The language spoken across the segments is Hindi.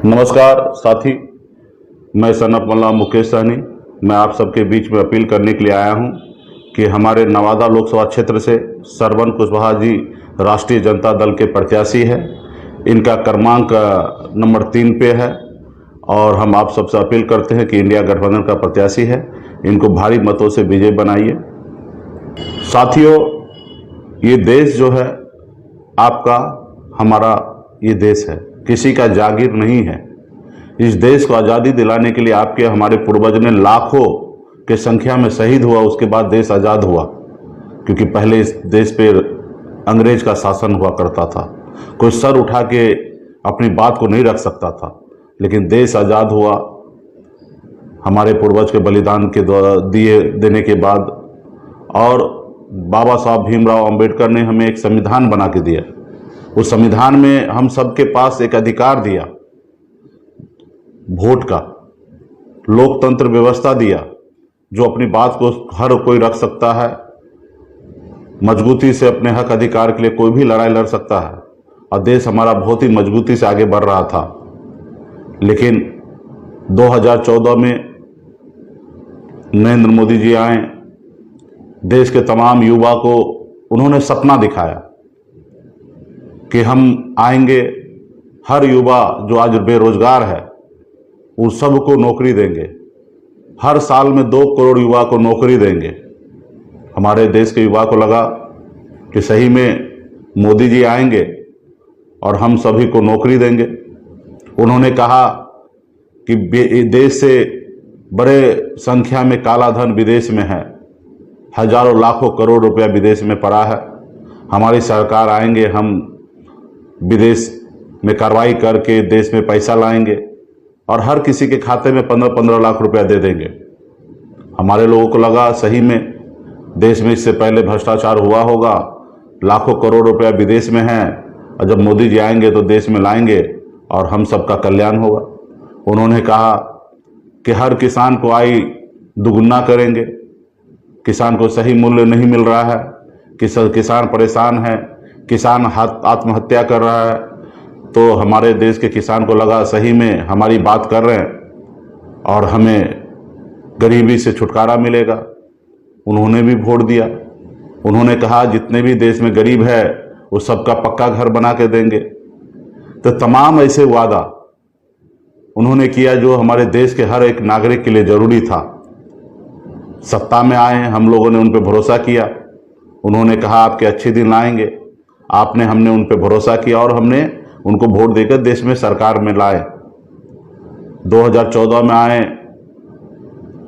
नमस्कार साथी, मैं सनत मल्ला मुकेश सहनी। मैं आप सबके बीच में अपील करने के लिए आया हूं कि हमारे नवादा लोकसभा क्षेत्र से श्रवण कुशवाहा जी राष्ट्रीय जनता दल के प्रत्याशी है। इनका क्रमांक नंबर 3 पे है और हम आप सबसे अपील करते हैं कि इंडिया गठबंधन का प्रत्याशी है, इनको भारी मतों से विजय बनाइए। साथियों, ये देश जो है आपका, हमारा ये देश है, किसी का जागीर नहीं है। इस देश को आज़ादी दिलाने के लिए आपके हमारे पूर्वज ने लाखों के संख्या में शहीद हुआ, उसके बाद देश आज़ाद हुआ। क्योंकि पहले इस देश पे अंग्रेज का शासन हुआ करता था, कोई सर उठा के अपनी बात को नहीं रख सकता था। लेकिन देश आज़ाद हुआ हमारे पूर्वज के बलिदान के देने के बाद, और बाबा साहब भीमराव अंबेडकर ने हमें एक संविधान बना के दिया। उस संविधान में हम सबके पास एक अधिकार दिया, वोट का, लोकतंत्र व्यवस्था दिया, जो अपनी बात को हर कोई रख सकता है, मजबूती से अपने हक अधिकार के लिए कोई भी लड़ाई लड़ सकता है। और देश हमारा बहुत ही मजबूती से आगे बढ़ रहा था। लेकिन 2014 में नरेंद्र मोदी जी आए, देश के तमाम युवा को उन्होंने सपना दिखाया कि हम आएंगे, हर युवा जो आज बेरोजगार है उन सबको नौकरी देंगे, हर साल में 2 करोड़ युवा को नौकरी देंगे। हमारे देश के युवा को लगा कि सही में मोदी जी आएंगे और हम सभी को नौकरी देंगे। उन्होंने कहा कि देश से बड़े संख्या में काला धन विदेश में है, हजारों लाखों करोड़ रुपया विदेश में पड़ा है। हमारी सरकार आएंगे, हम विदेश में कार्रवाई करके देश में पैसा लाएंगे और हर किसी के खाते में 15-15 लाख रुपया दे देंगे। हमारे लोगों को लगा सही में देश में इससे पहले भ्रष्टाचार हुआ होगा, लाखों करोड़ रुपया विदेश में है, और जब मोदी जी आएंगे तो देश में लाएंगे और हम सबका कल्याण होगा। उन्होंने कहा कि हर किसान को आय दुगुना करेंगे, किसान को सही मूल्य नहीं मिल रहा है, किसान परेशान है, किसान आत्महत्या कर रहा है। तो हमारे देश के किसान को लगा सही में हमारी बात कर रहे हैं और हमें गरीबी से छुटकारा मिलेगा। उन्होंने भी वोट दिया। उन्होंने कहा जितने भी देश में गरीब है वो सबका पक्का घर बना के देंगे। तो तमाम ऐसे वादा उन्होंने किया जो हमारे देश के हर एक नागरिक के लिए जरूरी था। सत्ता में आए, हम लोगों ने उन पर भरोसा किया। उन्होंने कहा आपके अच्छे दिन आएंगे, हमने उन पर भरोसा किया और हमने उनको वोट देकर देश में सरकार में लाए। 2014 में आए,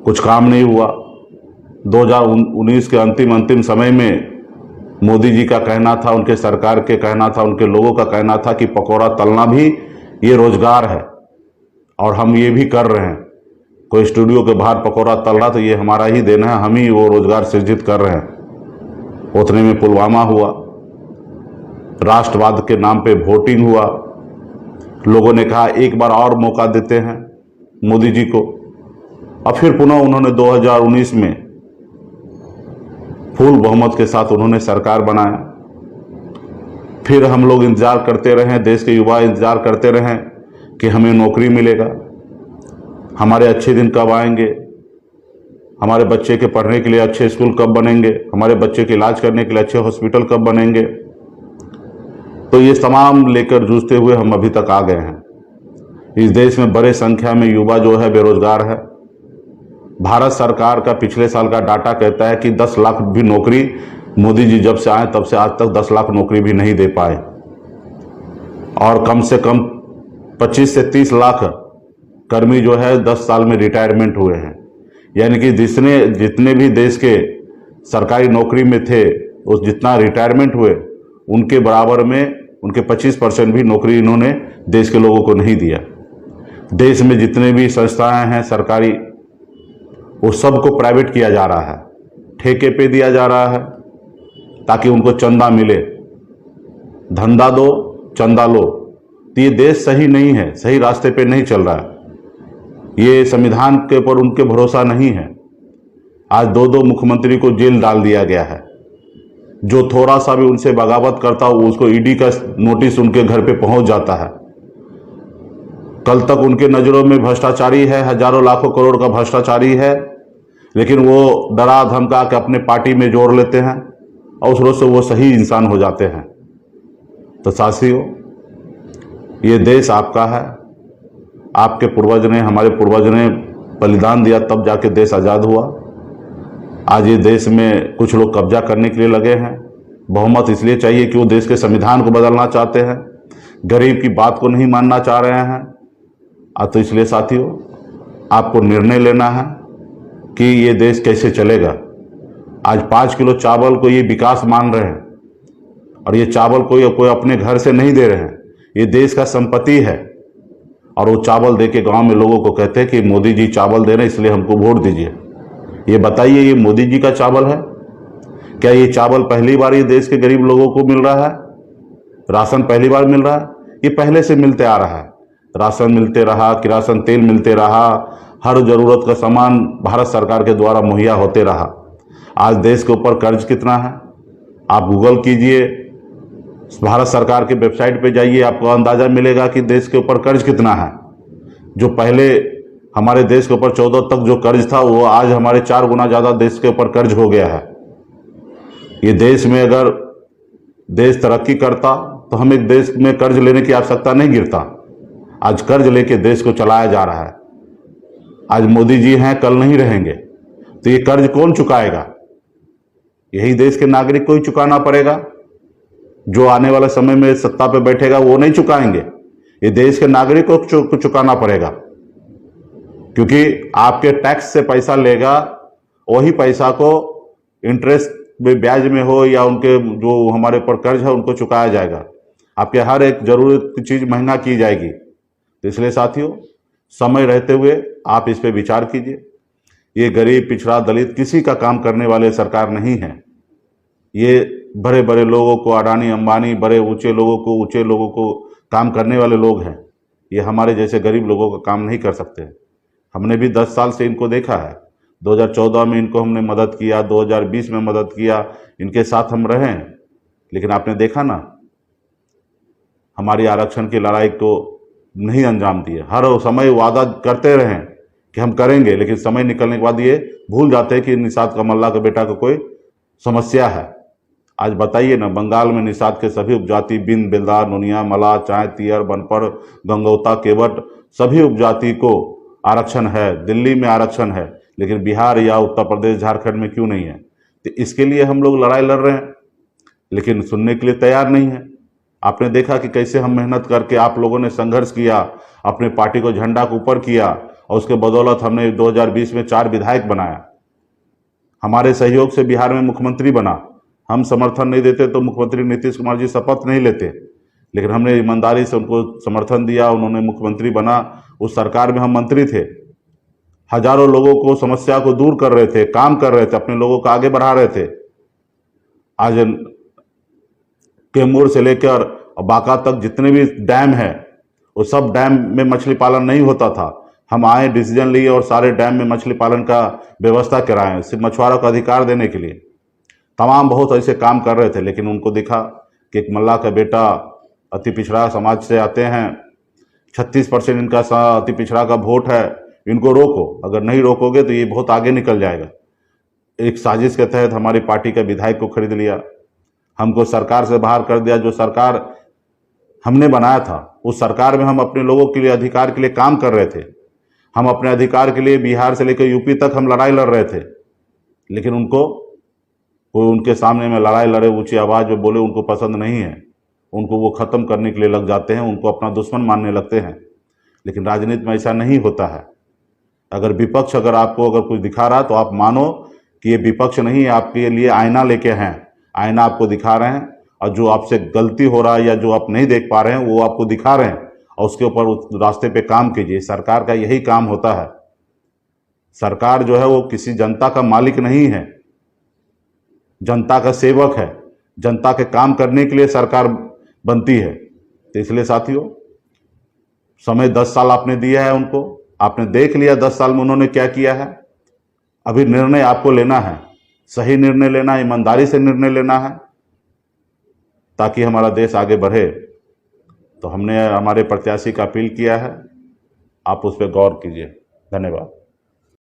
कुछ काम नहीं हुआ। 2019 के अंतिम समय में मोदी जी का कहना था, उनके सरकार के कहना था, उनके लोगों का कहना था कि पकौड़ा तलना भी ये रोजगार है और हम ये भी कर रहे हैं। कोई स्टूडियो के बाहर पकौड़ा तल रहा तो ये हमारा ही देना है, हम ही वो रोजगार सृजित कर रहे हैं। उतने में पुलवामा हुआ, राष्ट्रवाद के नाम पे वोटिंग हुआ। लोगों ने कहा एक बार और मौका देते हैं मोदी जी को, और फिर पुनः उन्होंने 2019 में फुल बहुमत के साथ उन्होंने सरकार बनाया। फिर हम लोग इंतजार करते रहे, देश के युवा इंतजार करते रहे कि हमें नौकरी मिलेगा, हमारे अच्छे दिन कब आएंगे, हमारे बच्चे के पढ़ने के लिए अच्छे स्कूल कब बनेंगे, हमारे बच्चे के इलाज करने के लिए अच्छे हॉस्पिटल कब बनेंगे। तो ये तमाम लेकर जूझते हुए हम अभी तक आ गए हैं। इस देश में बड़े संख्या में युवा जो है बेरोजगार है। भारत सरकार का पिछले साल का डाटा कहता है कि 10 लाख भी नौकरी मोदी जी जब से आए तब से आज तक 10 लाख नौकरी भी नहीं दे पाए, और कम से कम 25 से 30 लाख कर्मी जो है 10 साल में रिटायरमेंट हुए हैं। यानी कि जितने भी देश के सरकारी नौकरी में थे, उस जितना रिटायरमेंट हुए उनके बराबर में उनके 25% भी नौकरी इन्होंने देश के लोगों को नहीं दिया। देश में जितने भी संस्थाएं हैं सरकारी, वो सबको प्राइवेट किया जा रहा है, ठेके पे दिया जा रहा है ताकि उनको चंदा मिले। धंधा दो चंदा लो, तो ये देश सही नहीं है, सही रास्ते पे नहीं चल रहा है। ये संविधान के ऊपर उनके भरोसा नहीं है। आज 2 मुख्यमंत्री को जेल डाल दिया गया है। जो थोड़ा सा भी उनसे बगावत करता हो उसको ईडी का नोटिस उनके घर पे पहुंच जाता है। कल तक उनके नज़रों में भ्रष्टाचारी है, हजारों लाखों करोड़ का भ्रष्टाचारी है, लेकिन वो डरा धमका के अपने पार्टी में जोड़ लेते हैं और उस रोज से वो सही इंसान हो जाते हैं। तो साथियों, ये देश आपका है, आपके पूर्वज ने, हमारे पूर्वज ने बलिदान दिया तब जाके देश आज़ाद हुआ। आज ये देश में कुछ लोग कब्जा करने के लिए लगे हैं। बहुमत इसलिए चाहिए कि वो देश के संविधान को बदलना चाहते हैं, गरीब की बात को नहीं मानना चाह रहे हैं। तो इसलिए साथियों, आपको निर्णय लेना है कि ये देश कैसे चलेगा। आज 5 किलो चावल को ये विकास मान रहे हैं, और ये चावल कोई अपने घर से नहीं दे रहे हैं, ये देश का संपत्ति है। और वो चावल दे के गाँव में लोगों को कहते हैं कि मोदी जी चावल दे रहे हैं इसलिए हमको वोट दीजिए। ये बताइए, ये मोदी जी का चावल है क्या? ये चावल पहली बार ये देश के गरीब लोगों को मिल रहा है? राशन पहली बार मिल रहा है? ये पहले से मिलते आ रहा है। राशन मिलते रहा, किरासन तेल मिलते रहा, हर जरूरत का सामान भारत सरकार के द्वारा मुहैया होते रहा। आज देश के ऊपर कर्ज कितना है? आप गूगल कीजिए, भारत सरकार के वेबसाइट पे जाइए, आपको अंदाजा मिलेगा कि देश के ऊपर कर्ज कितना है। जो पहले हमारे देश के ऊपर 14 तक जो कर्ज था, वो आज हमारे 4 गुना ज़्यादा देश के ऊपर कर्ज हो गया है। ये देश में अगर देश तरक्की करता तो हम एक देश में कर्ज लेने की आवश्यकता नहीं गिरता। आज कर्ज लेके देश को चलाया जा रहा है। आज मोदी जी हैं, कल नहीं रहेंगे, तो ये कर्ज कौन चुकाएगा? यही देश के नागरिक को ही चुकाना पड़ेगा। जो आने वाले समय में सत्ता पे बैठेगा वो नहीं चुकाएंगे, ये देश के नागरिक को चुकाना पड़ेगा। क्योंकि आपके टैक्स से पैसा लेगा, वही पैसा को इंटरेस्ट में, ब्याज में हो या उनके जो हमारे पर कर्ज है उनको चुकाया जाएगा। आपके हर एक जरूरत की चीज महंगा की जाएगी। तो इसलिए साथियों, समय रहते हुए आप इस पे विचार कीजिए। ये गरीब, पिछड़ा, दलित किसी का काम करने वाले सरकार नहीं है। ये बड़े बड़े लोगों को, अडानी अंबानी, बड़े ऊंचे लोगों को काम करने वाले लोग हैं। ये हमारे जैसे गरीब लोगों का काम नहीं कर सकते। हमने भी 10 साल से इनको देखा है। 2014 में इनको हमने मदद किया, 2020 में मदद किया, इनके साथ हम रहे। लेकिन आपने देखा ना, हमारी आरक्षण की लड़ाई को नहीं अंजाम दिए। हर समय वादा करते रहे कि हम करेंगे, लेकिन समय निकलने के बाद ये भूल जाते हैं कि निषाद कमल्ला के बेटा को कोई समस्या है। आज बताइए ना, बंगाल में निषाद के सभी उपजाति, बिंद, बेलदार, नुनिया, मला, चाय, तियर, बनपर, गंगौता, केवट, सभी उपजाति को आरक्षण है। दिल्ली में आरक्षण है, लेकिन बिहार या उत्तर प्रदेश, झारखंड में क्यों नहीं है? तो इसके लिए हम लोग लड़ाई लड़ रहे हैं, लेकिन सुनने के लिए तैयार नहीं है। आपने देखा कि कैसे हम मेहनत करके, आप लोगों ने संघर्ष किया, अपने पार्टी को झंडा को ऊपर किया, और उसके बदौलत हमने 2020 में 4 विधायक बनाया। हमारे सहयोग से बिहार में मुख्यमंत्री बना। हम समर्थन नहीं देते तो मुख्यमंत्री नीतीश कुमार जी शपथ नहीं लेते, लेकिन हमने ईमानदारी से उनको समर्थन दिया, उन्होंने मुख्यमंत्री बना। उस सरकार में हम मंत्री थे, हजारों लोगों को समस्या को दूर कर रहे थे, काम कर रहे थे, अपने लोगों को आगे बढ़ा रहे थे। आज कैमूर से लेकर बांका तक जितने भी डैम है, वो सब डैम में मछली पालन नहीं होता था। हम आए, डिसीजन लिए और सारे डैम में मछली पालन का व्यवस्था कराएं, सिर्फ मछुआरों को अधिकार देने के लिए। तमाम बहुत ऐसे काम कर रहे थे, लेकिन उनको दिखा कि एक मल्ला का बेटा अति पिछड़ा समाज से आते हैं, 36% इनका अति पिछड़ा का वोट है, इनको रोको। अगर नहीं रोकोगे तो ये बहुत आगे निकल जाएगा। एक साजिश के तहत हमारी पार्टी के विधायक को खरीद लिया, हमको सरकार से बाहर कर दिया। जो सरकार हमने बनाया था, उस सरकार में हम अपने लोगों के लिए, अधिकार के लिए काम कर रहे थे। हम अपने अधिकार के लिए बिहार से लेकर यूपी तक हम लड़ाई लड़ रहे थे, लेकिन उनके सामने में लड़ाई लड़े, ऊंची आवाज में बोले, उनको पसंद नहीं है। उनको वो खत्म करने के लिए लग जाते हैं, उनको अपना दुश्मन मानने लगते हैं। लेकिन राजनीति में ऐसा नहीं होता है। अगर विपक्ष आपको कुछ दिखा रहा है तो आप मानो कि ये विपक्ष नहीं है, आपके लिए आईना लेके हैं। आईना आपको दिखा रहे हैं, और जो आपसे गलती हो रहा है या जो आप नहीं देख पा रहे हैं वो आपको दिखा रहे हैं, और उसके ऊपर उस रास्ते पे काम कीजिए। सरकार का यही काम होता है। सरकार जो है वो किसी जनता का मालिक नहीं है, जनता का सेवक है। जनता के काम करने के लिए सरकार बनती है। तो इसलिए साथियों, समय 10 साल आपने दिया है उनको, आपने देख लिया 10 साल में उन्होंने क्या किया है। अभी निर्णय आपको लेना है, सही निर्णय लेना है, ईमानदारी से निर्णय लेना है, ताकि हमारा देश आगे बढ़े। तो हमने हमारे प्रत्याशी का अपील किया है आप उस पर गौर कीजिए। धन्यवाद।